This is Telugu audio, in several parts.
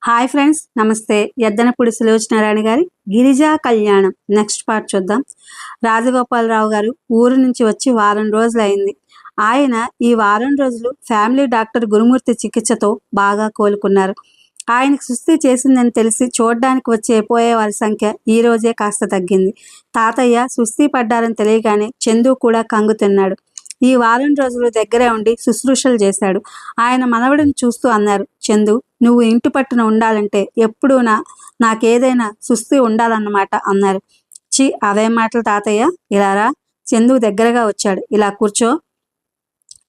హాయ్ ఫ్రెండ్స్, నమస్తే. ఎద్దనపూడి సులోచనారాయణ గారి గిరిజా కళ్యాణం నెక్స్ట్ పార్ట్ చూద్దాం. రాజగోపాలరావు గారు ఊరు నుంచి వచ్చి వారం రోజులైంది. ఆయన ఈ వారం రోజులు ఫ్యామిలీ డాక్టర్ గురుమూర్తి చికిత్సతో బాగా కోలుకున్నారు. ఆయనకు సుస్థి చేసిందని తెలిసి చూడ్డానికి వచ్చే పోయే వారి సంఖ్య ఈ రోజే కాస్త తగ్గింది. తాతయ్య సుస్థి పడ్డారని తెలియగానే చందు కూడా కంగు తిన్నాడు. ఈ వారం రోజులు దగ్గరే ఉండి శుశ్రూషలు చేశాడు. ఆయన మనవడిని చూస్తూ అన్నారు, చందు, నువ్వు ఇంటి పట్టున ఉండాలంటే ఎప్పుడూ నాకేదైనా సుస్థి ఉండాలన్నమాట అన్నారు. అవేం మాటలు తాతయ్య, ఇలారా. చందు దగ్గరగా వచ్చాడు. ఇలా కూర్చో.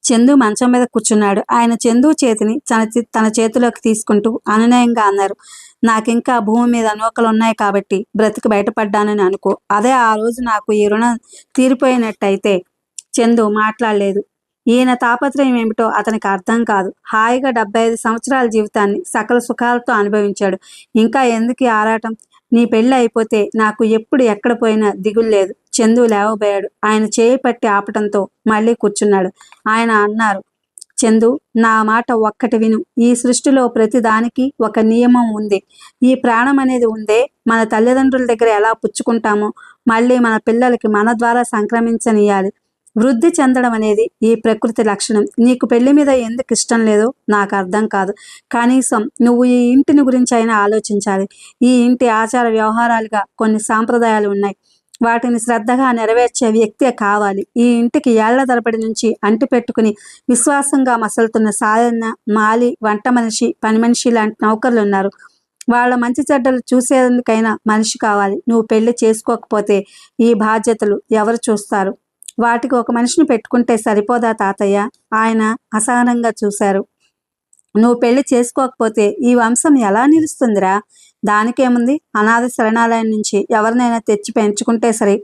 చందు మంచం మీద కూర్చున్నాడు. ఆయన చందు చేతిని తన చేతిలోకి తీసుకుంటూ అనునయంగా అన్నారు, నాకింకా భూమి మీద నూకలు ఉన్నాయి కాబట్టి బ్రతికి బయటపడ్డానని అనుకో. అదే ఆ రోజు నాకు ఈ రుణం తీరిపోయినట్టయితే. చందు మాట్లాడలేదు. ఈయన తాపత్రయం ఏమిటో అతనికి అర్థం కాదు. హాయిగా 75 సంవత్సరాల జీవితాన్ని సకల సుఖాలతో అనుభవించాడు. ఇంకా ఎందుకు ఆరాటం? నీ పెళ్ళి అయిపోతే నాకు ఎప్పుడు ఎక్కడ పోయినా దిగులు లేదు. చందు లేవబోయాడు. ఆయన చేయి పట్టి ఆపటంతో మళ్ళీ కూర్చున్నాడు. ఆయన అన్నారు, చందు, నా మాట ఒక్కటి విను. ఈ సృష్టిలో ప్రతి దానికి ఒక నియమం ఉంది. ఈ ప్రాణం అనేది ఉందే, మన తల్లిదండ్రుల దగ్గర ఎలా పుచ్చుకుంటామో మళ్ళీ మన పిల్లలకి మన ద్వారా సంక్రమించనియాలి. వృద్ధి చెందడం అనేది ఈ ప్రకృతి లక్షణం. నీకు పెళ్లి మీద ఎందుకు ఇష్టం లేదో నాకు అర్థం కాదు. కనీసం నువ్వు ఈ ఇంటిని గురించి అయినా ఆలోచించాలి. ఈ ఇంటి ఆచార వ్యవహారాలుగా కొన్ని సాంప్రదాయాలు ఉన్నాయి. వాటిని శ్రద్ధగా నెరవేర్చే వ్యక్తే కావాలి. ఈ ఇంటికి ఏళ్ల తరబడి నుంచి అంటి పెట్టుకుని విశ్వాసంగా మసలుతున్న సాయన్న, మాలి, వంట మనిషి, పని మనిషి లాంటి నౌకర్లు ఉన్నారు. వాళ్ళ మంచి చెడ్డలు చూసేందుకైనా మనిషి కావాలి. నువ్వు పెళ్లి చేసుకోకపోతే ఈ బాధ్యతలు ఎవరు చూస్తారు? వాటికి ఒక మనిషిని పెట్టుకుంటే సరిపోదా తాతయ్య? ఆయన అసహనంగా చూశారు. నువ్వు పెళ్లి చేసుకోకపోతే ఈ వంశం ఎలా నిలుస్తుందిరా? దానికేముంది? అనాథ శరణాలయం నుంచి ఎవరినైనా తెచ్చి పెంచుకుంటే సరే.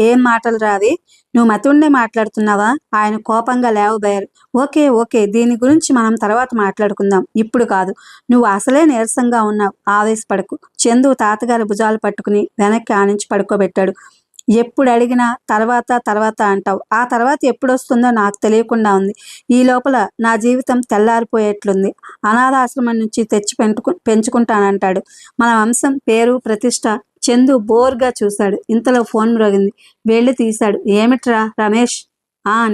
ఏం మాటలు రావి? నువ్వు మతుండే మాట్లాడుతున్నావా? ఆయన కోపంగా లేవబోయారు. ఓకే ఓకే, దీని గురించి మనం తర్వాత మాట్లాడుకుందాం, ఇప్పుడు కాదు. నువ్వు అసలే నీరసంగా ఉన్నావు, ఆవేశపడకు. చందు తాతగారి భుజాలు పట్టుకుని వెనక్కి ఆనించి పడుకోబెట్టాడు. ఎప్పుడు అడిగినా తర్వాత తర్వాత అంటావు. ఆ తర్వాత ఎప్పుడు వస్తుందో నాకు తెలియకుండా ఉంది. ఈ లోపల నా జీవితం తెల్లారిపోయేట్లుంది. అనాథాశ్రమం నుంచి తెచ్చి పెంచుకుంటానంటాడు. మన వంశం పేరు ప్రతిష్ట. చందు బోర్గా చూశాడు. ఇంతలో ఫోన్ మ్రోగింది. వెళ్ళి తీశాడు. ఏమిట్రా రమేష్?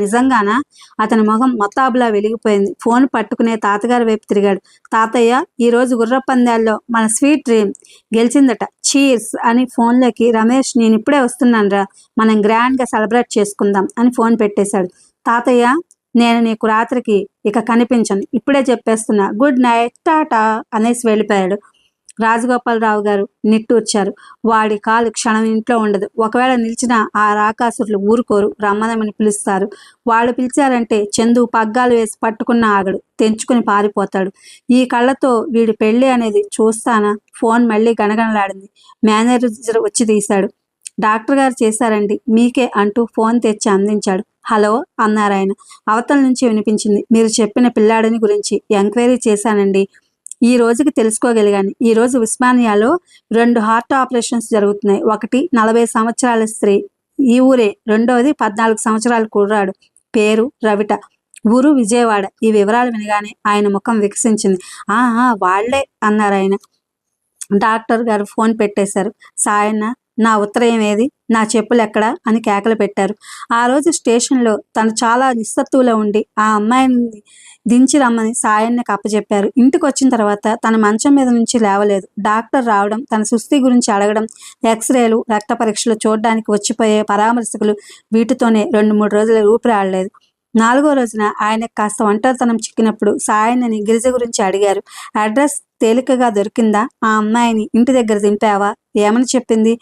నిజంగానా? అతని మొహం మొత్తాబులా వెలిగిపోయింది. ఫోన్ పట్టుకునే తాతగారి వైపు తిరిగాడు. తాతయ్య, ఈరోజు గుర్రపందాల్లో మన స్వీట్ డ్రీమ్ గెలిచిందట. చీర్స్ అని ఫోన్లోకి, రమేష్, నేను ఇప్పుడే వస్తున్నానురా, మనం గ్రాండ్గా సెలబ్రేట్ చేసుకుందాం అని ఫోన్ పెట్టేశాడు. తాతయ్య, నేను నీకు రాత్రికి ఇక కనిపించను, ఇప్పుడే చెప్పేస్తున్నా, గుడ్ నైట్, టాటా అనేసి వెళ్ళిపోయాడు. రాజగోపాలరావు గారు నిట్టూర్చారు. వాడి కాలు క్షణం ఇంట్లో ఉండదు. ఒకవేళ నిలిచినా ఆ రాకాసురులు ఊరుకోరు, రమ్మనమని పిలుస్తారు. వాళ్ళు పిలిచారంటే చందు పగ్గాలు వేసి పట్టుకున్న ఆగడు, తెంచుకుని పారిపోతాడు. ఈ కళ్ళతో వీడి పెళ్లి అనేది చూస్తానా? ఫోన్ మళ్ళీ గణగణలాడింది. మేనేజర్ వచ్చి తీశాడు. డాక్టర్ గారు చేశారండి, మీకే అంటూ ఫోన్ తెచ్చి అందించాడు. హలో అన్నారాయన. అవతల నుంచి వినిపించింది, మీరు చెప్పిన పిల్లాడిని గురించి ఎంక్వైరీ చేశానండి. ఈ రోజుకి తెలుసుకోగలిగాను. ఈరోజు ఉస్మానియాలో 2 హార్ట్ ఆపరేషన్స్ జరుగుతున్నాయి. ఒకటి 40 సంవత్సరాల స్త్రీ, ఈ ఊరే. రెండవది 14 సంవత్సరాల కుర్రాడు, పేరు రవిట, ఊరు విజయవాడ. ఈ వివరాలు వినగానే ఆయన ముఖం వికసించింది. వాళ్లే అన్నారు ఆయన. డాక్టర్ గారు ఫోన్ పెట్టేశారు. సాయన్న, నా ఉత్తరం ఏది? నా చెప్పులు ఎక్కడా అని కేకలు పెట్టారు. ఆ రోజు స్టేషన్లో తను చాలా నిస్సత్తువులో ఉండి ఆ అమ్మాయిని దించి రమ్మని సాయన్నకి అప్పచెప్పారు. ఇంటికి వచ్చిన తర్వాత తన మంచం మీద నుంచి లేవలేదు. డాక్టర్ రావడం, తన సుస్థి గురించి అడగడం, ఎక్స్రేలు, రక్త పరీక్షలు చూడడానికి వచ్చిపోయే పరామర్శకులు, వీటితోనే 2-3 రోజులు ఊపిరాడలేదు. 4వ రోజున ఆయనకు కాస్త ఒంటరితనం చిక్కినప్పుడు సాయన్నని గిరిజ గురించి అడిగారు. అడ్రస్ తేలికగా దొరికిందా? ఆ అమ్మాయిని ఇంటి దగ్గర దింపావా? ఏమని చెప్పింది?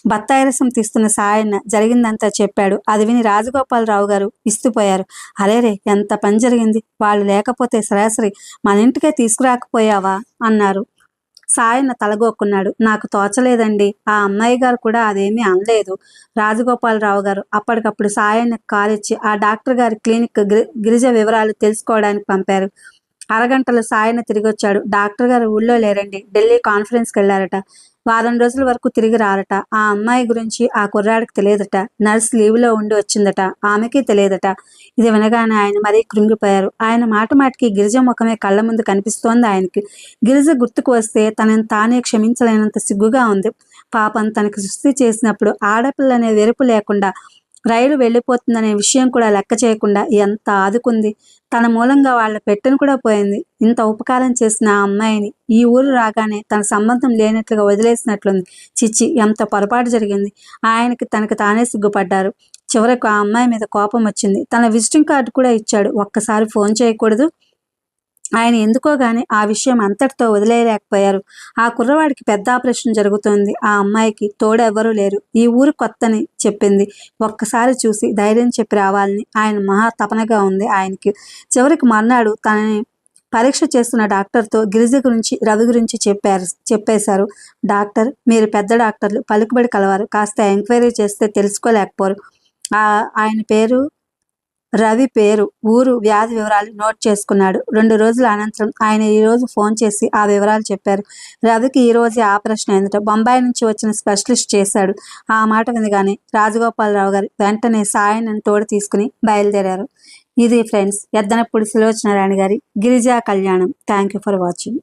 బత్తాయి రసం తీస్తున్న సాయన్న జరిగిందంతా చెప్పాడు. అది విని రాజగోపాలరావు గారు విస్తుపోయారు. అరేరే, ఎంత పని జరిగింది! వాళ్ళు లేకపోతే సరాసరి మన ఇంటికే తీసుకురాకపోయావా అన్నారు. సాయన్న తలగొక్కున్నాడు. నాకు తోచలేదండి. ఆ అమ్మాయి గారు కూడా అదేమీ అనలేదు. రాజగోపాలరావు గారు అప్పటికప్పుడు సాయన్నకు కారిచ్చి ఆ డాక్టర్ గారి క్లినిక్ గిరిజ వివరాలు తెలుసుకోవడానికి పంపారు. అరగంటలో సాయన తిరిగొచ్చాడు. డాక్టర్ గారు ఊళ్ళో లేరండి, ఢిల్లీ కాన్ఫరెన్స్కి వెళ్ళారట. వారం రోజుల వరకు తిరిగి రారట. ఆ అమ్మాయి గురించి ఆ కుర్రాడికి తెలియదట. నర్స్ లీవ్లో ఉండి వచ్చిందట, ఆమెకి తెలియదట. ఇది వినగానే ఆయన మరీ కృంగిపోయారు. ఆయన మాటికి గిరిజ ముఖమే కళ్ళ ముందు కనిపిస్తోంది ఆయనకి. గిరిజ గుర్తుకు వస్తే తనని తానే క్షమించలేనంత సిగ్గుగా ఉంది. పాపం తనకి సృష్టి చేసినప్పుడు ఆడపిల్లనే వెరుపు లేకుండా, రైలు వెళ్ళిపోతుందనే విషయం కూడా లెక్క చేయకుండా ఎంత ఆదుకుంది. తన మూలంగా వాళ్ళ పెట్టెను కూడా పోయింది. ఇంత ఉపకారం చేసిన ఆ అమ్మాయిని ఈ ఊరు రాగానే తన సంబంధం లేనట్లుగా వదిలేసినట్లుంది. చిచ్చి, ఎంత పొరపాటు జరిగింది. ఆయనకి తనకి తానే సిగ్గుపడ్డారు. చివరకు ఆ అమ్మాయి మీద కోపం వచ్చింది. తన విజిటింగ్ కార్డు కూడా ఇచ్చాడు. ఒక్కసారి ఫోన్ చేయకూడదు? ఆయన ఎందుకో గాని ఆ విషయం అంతటితో వదిలేయలేకపోయారు. ఆ కుర్రవాడికి పెద్ద ఆపరేషన్ జరుగుతోంది. ఆ అమ్మాయికి తోడెవ్వరూ లేరు. ఈ ఊరు కొత్తని చెప్పింది. ఒక్కసారి చూసి ధైర్యం చెప్పి రావాలని ఆయన మహా తపనగా ఉంది ఆయనకి. చివరికి మర్నాడు తనని పరీక్ష చేస్తున్న డాక్టర్తో గిరిజ గురించి, రవి గురించి చెప్పేశారు. డాక్టర్, మీరు పెద్ద డాక్టర్లు, పలుకుబడి కలవారు, కాస్త ఎంక్వైరీ చేస్తే తెలుసుకోలేకపోరు. ఆయన పేరు రవి, పేరు, ఊరు, వ్యాధి వివరాలు నోట్ చేసుకున్నాడు. 2 రోజుల అనంతరం ఆయన ఈ రోజు ఫోన్ చేసి ఆ వివరాలు చెప్పారు. రవికి ఈ రోజే ఆపరేషన్ అయిందట. బొంబాయి నుంచి వచ్చిన స్పెషలిస్ట్ చేశాడు. ఆ మాట వినగానే రాజగోపాలరావు గారు వెంటనే సాయనని తోడు తీసుకుని బయలుదేరారు. ఇది ఫ్రెండ్స్, ఎద్దనపూడి సులోచనారాయణ గారి గిరిజా కళ్యాణం. Thank you for watching.